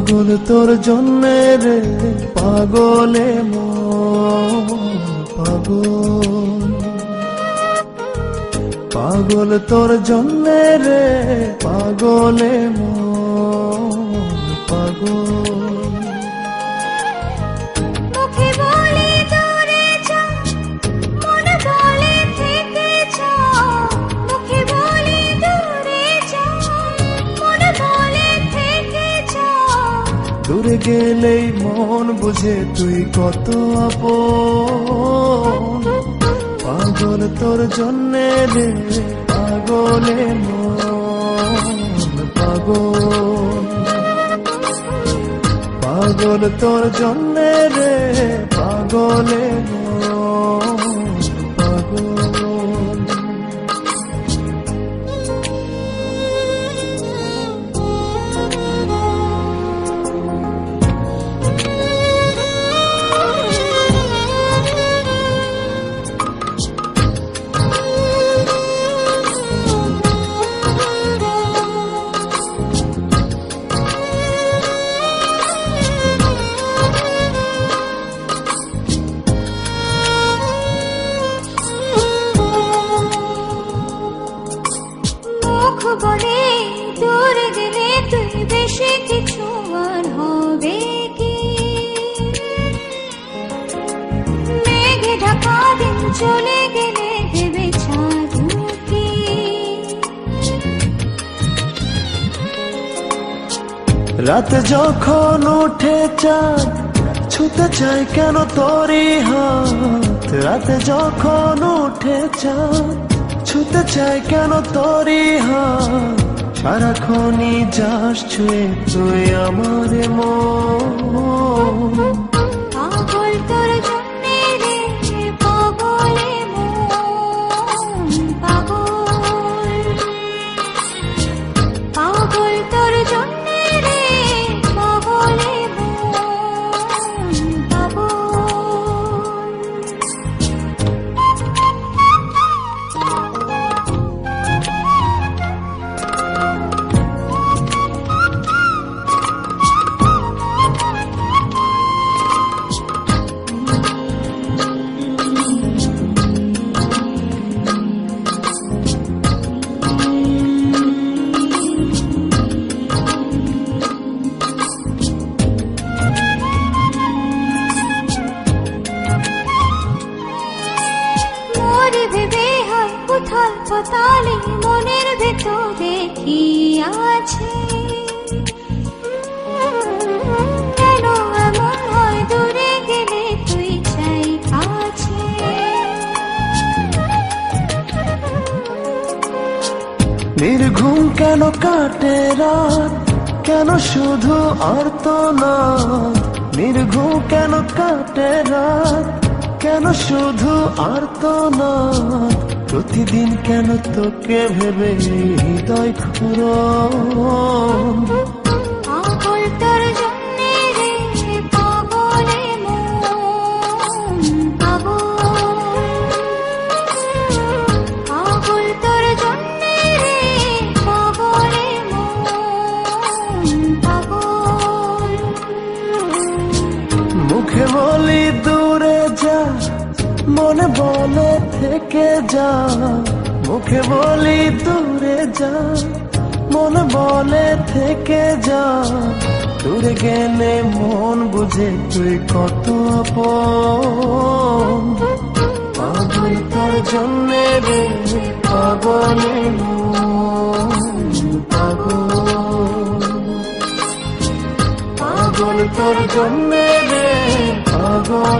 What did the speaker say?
পাগল তোর জন্যে রে পাগলে মন পাগল, পাগল তোর জন্যে রে পাগলে মন পাগল। মুখে বলে দূরে যা, মনে বলে থেকে যা। মুখে বলে দূরে যা, মনে বলে থেকে যা। দূরে গেলেই মন বুঝে তুই কত আপন, পাগল তোর জন্যে রে পাগলে মন পাগল, পাগল তোর জন্যে রে পাগলে মন পাগল। মুখ বলে দূরে গেলে তুই বেশি কিছু আর হবে কি? মেঘে ঢাকা দিন চলে গেলে দেবে ছাদ কি? রাত যখন উঠে চাঁদ ছুতে চাই কেন তোরই হাত, রাত যখন উঠে চাঁদ ছুতে চাই কেন তোরই হাত। সারাক্ষণই যাস ছুঁয়ে তুই আমার মন, পাগল তোর জন্যে রে পাগলে মন পাগল, পাগল তোর জন্যে রে পাগলে মন পাগল। মোরে ভেবে হয় কোথাল পাতালে মনের ভেতর দেখি আছে। কেন এমন হয় দূরে গেলে তুই চাই কাছে? নির্ঘুম কেন কাটে রাত, কেন শুধু আর্তনাদ। নির্ঘুম কেন কাটে রাত, কেন শুধু আর্তনাদ। প্রতিদিন কেন তোকে ভেবে হৃদয় খুরন, পাগল তোর জন্যে রে পাগলে মন পাগল, পাগল তোর জন্যে রে পাগলে মন পাগল। মুখে বলি দূরে যা, মনে বলে থেকে যা। মুখে বলি দূরে যা, মনে বলে থেকে যা। দূরে গেলে মন বুঝে তুই কত আপন, পাগল তোর জন্যে রে পাগলে মন পাগল, পাগল তোর জন্যে রে পাগল।